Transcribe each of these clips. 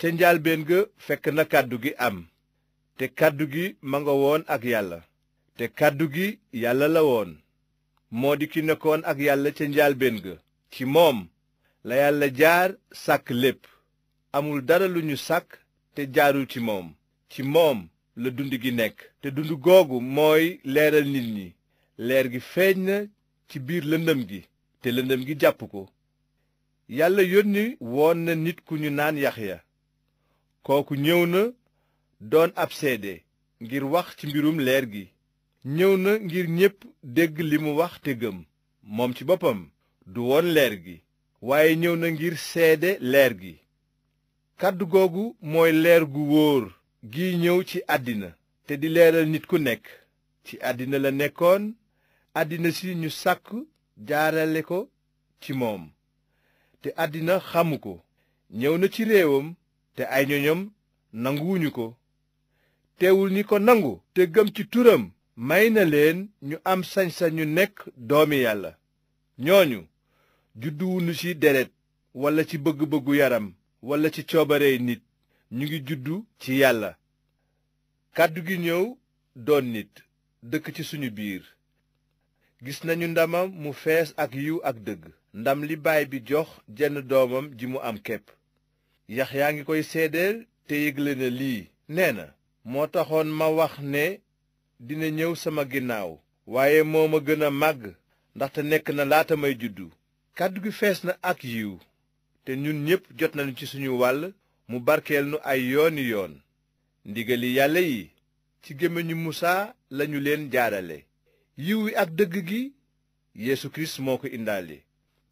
ca njaalbéen ga fekk na kàddu gi am te kàddu gi ma nga woon ak yàlla te kàddu gi yàlla la woon moo di ki nekkoon ak yàlla ca njaalbéen ga ci moom la yàlla jaar sàkk lépp amul dara lu ñu sàkk te jaarul ci moom la dund gi nekk te dund googu mooy leeral nit ñi leer gi feeñ na ci biir lëndëm gi te lëndëm gi jàpp ko yàlla yónni woon na nit ku ñu naan Yaxya kooku ñëw na doon ab seede ngir wax ci mbirum leer gi ñëw na ngir ñépp dégg li mu wax te gëm moom ci boppam du woon leer gi waaye ñëw na ngir seede leer gi kàddu googu mooy leer gu wóor gi ñëw ci àddina te di leeral nit ku nekk ci àddina la nekkoon àddina si ñu sàkk jaarale ko ci moom te àddina xamu ko ñëw na ci réewam te ay ñoñam nanguwuñu ko teewul ñi ko nangu te gëm ci turam may na leen ñu am sañ-sañu nekk doomi yàlla ñooñu judduwuñu ci deret walla ci bëgg-bëggu yaram walla ci coobarey nit ñu ngi juddu ci yàlla kàddu gi ñëw doon nit dëkk ci suñu biir gis nañu ndamam mu fees ak yiw ak dëgg ndam li baay bi jox jenn doomam ji mu am képp Yaxyaa ngi koy seedeel te yégle na lii nee na moo taxoon ma wax ne dina ñëw sama ginnaaw waaye moo ma gën a màgg ndaxte nekk na laata may juddu kàddu gi fees na ak yiw te ñun ñépp jot nañu ci suñu wàll mu barkeel nu ay yooni yoon ndigali yàlla yi ci gémmiñu Musaa lañu leen jaarale yiw wi ak dëgg gi Yeesu Kirist moo ko indaale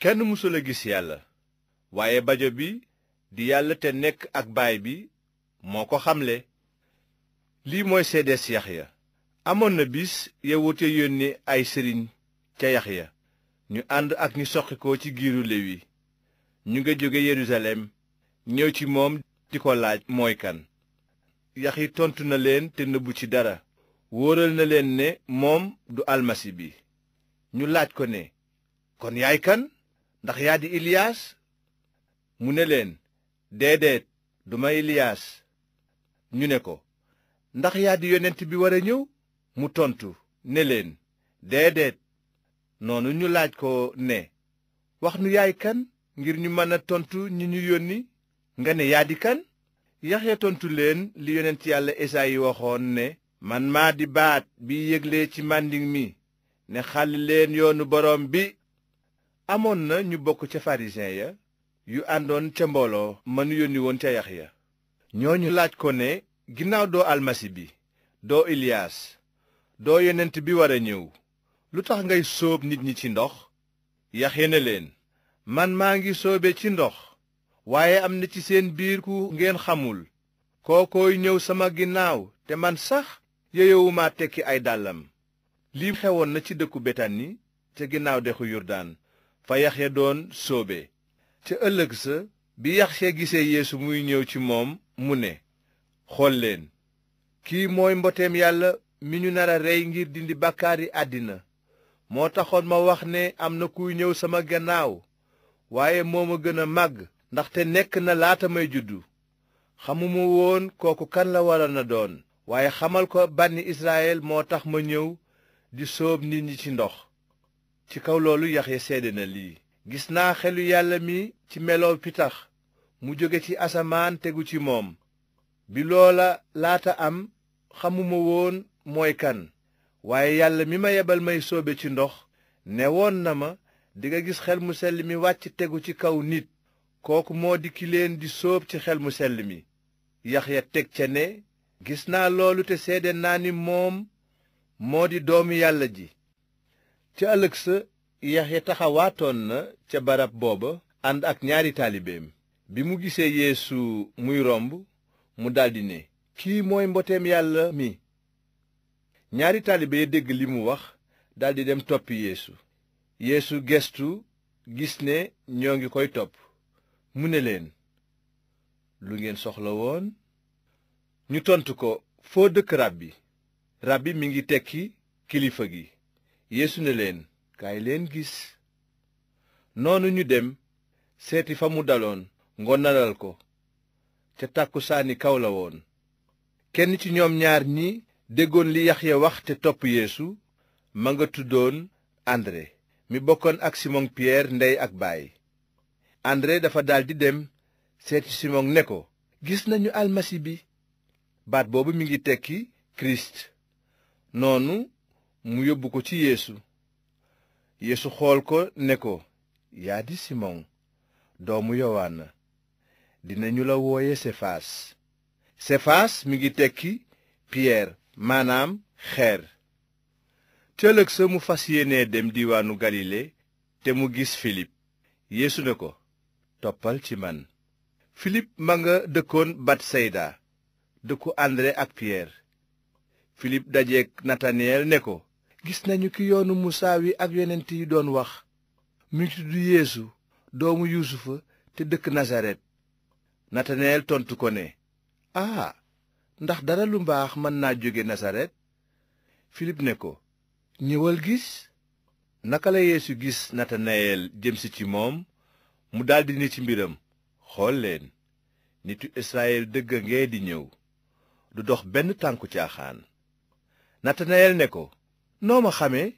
kenn mësul a gis yàlla waaye bajo bi di yàlla te nekk ak baay bi moo ko xamle lii mooy seedees Yaxya amoon na bis yawut ya yónni ay sëriñ ca Yaxya ñu ànd ak ñi soqikoo ci giiru Lewi ñu nga jóge Yerusalem ñëw ci moom di ko laaj mooy kan Yaxya tontu na leen te nëbbu ci dara wóoral na leen ne moom du almasi bi ñu laaj ko ne kon yaay kan ndax yaa di Iliyaas mu ne leen déedéet duma Iliyaas ñu ne ko ndax yaa di yonent bi war a ñëw mu tontu ne leen déedéet noonu ñu laaj ko ne wax nu yaay kan ngir ñu mën a tontu ñi ñu yónni nga ne yaa di kan Yaxya tontu leen li yonent yàlla Esaayi waxoon ne man maa di baat bi yégle ci màndiŋ mi ne xàll leen yoonu boroom bi amoon na ñu bokk ca farisiyen ya yu àndoon ca mbooloo mënu yónni woon ca Yaxya ñooñu laaj ko ne ginnaaw doo almasi bi doo Iliyaas doo yonent bi war a ñëw lu tax ngay sóob nit ñi ci ndox Yaxya ne leen man maa ngi sóobe ci ndox waaye am na ci seen biir ku ngeen xamul kookooy ñëw sama ginnaaw te man sax yeyowuma tekki ay dàllam lii xewoon na ci dëkku Betani ca ginnaaw dexu Yordaan fa Yaxya doon sóobe ca ëllëg sa bi Yaxya gisee Yeesu muy ñëw ci moom mu ne xool leen kii mooy mboteem yàlla mi ñu nar a rey ngir dindi bàkkaari àddina moo taxoon ma wax ne am na kuy ñëw sama gannaaw waaye moo ma gën a màgg ndaxte nekk na laata may juddu xamuma woon kooku kan la waroon a doon waaye xamal ko bànni Israyel moo tax ma ñëw di sóob nit ñi ci ndox ci kaw loolu Yaxya seede na lii gis naa xelu yàlla mi ci meloo pitax mu jóge ci asamaan tegu ci moom bi loola laata am xamuma woon mooy kan waaye yàlla mi ma yebal may sóobe ci ndox ne woon na ma dinga gis xel mu sell mi wàcc tegu ci kaw nit kooku moo di ki leen di sóob ci xel mu sell mi Yaxya teg ca ne gis naa loolu te seede naa ni moom moo di doomu yàlla ji ca ëllëg sa Yaxya taxawaatoon na ca barab booba ànd ak ñaari taalibeem bi mu gisee Yeesu muy romb mu daldi ne kii mooy mboteem yàlla mi ñaari taalibe ya dégg li mu wax daldi dem toppi Yeesu gestu gis ne ñoo ngi koy topp mu ne leen lu ngeen soxla woon ñu tontu ko foo dëkk rabbi mi ngi tekki kilifa gi Yeesu ne leen kaay leen gis noonu ñu dem seeti fa mu daloon ngonalal ko ca tàkkusaani kaw la woon. kenn ci ñoom ñaar ñi déggoon li Yaxya wax te topp Yeesu ma nga tuddoon André mi bokkoon ak Simon Pierre ndey ak baay. André dafa daldi dem seeti Simon ne ko, gis nañu almasi bi. baat boobu mi ngi tekki Kirist. noonu mu yóbbu ko ci Yeesu. Yeesu xool ko ne ko, yaa di Simon doomu Yowaana, dinañu la wooye Sefaas. Sefaas mi ngi tekki Pierre maanaam xeer. cëlëg sa mu fas yéenee dem diiwaanu Galile te mu gis Filip. Yeesu ne ko, toppal ci man. Filip ma nga dëkkoon Batsayda, dëkku André ak Pierre. Filip dajeek Nataniyel ne ko, gis nañu ki yoonu Musaa wi ak yonent yi doon wax. mi ngi tudd Yeesu doomu Yuusufa te dëkk Nasaret. Nataniyel tontu ko ne, ndax dara lu mbaax mën naa jóge Nasaret? Filip ne ko, ñëwal gis. naka la Yeesu gis Nataniyel jëmsi ci moom mu daldi ne ci mbiram, xool leen, nitu Israyil dëgg a ngee di ñëw, du dox benn tànku caaxaan. Nataniyel ne ko, noo ma xamee?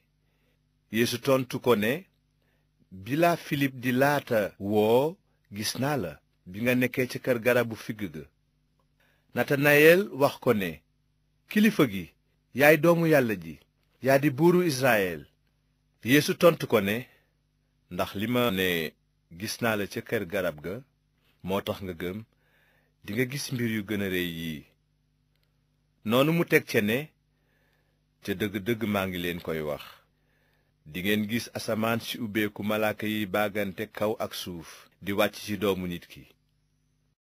Yeesu tontu ko ne, bi la Filip di laata woo gis naa la bi nga nekkee ca kër garabu figg ga. Nataniyel wax ko ne, kilifa gi, yaay doomu Yàlla ji, yaa di buuru Israyil. Yeesu tontu ko ne, ndax li ma ne gis naa la ca kër garab ga moo tax nga gëm, dinga gis mbir yu gën a rëy yii. noonu mu teg ca ne, ca dëgg-dëgg maa ngi leen koy wax, dingeen gis asamaan si ubbeeku malaaka yi baagante kaw ak suuf di wàcc ci doomu nit ki.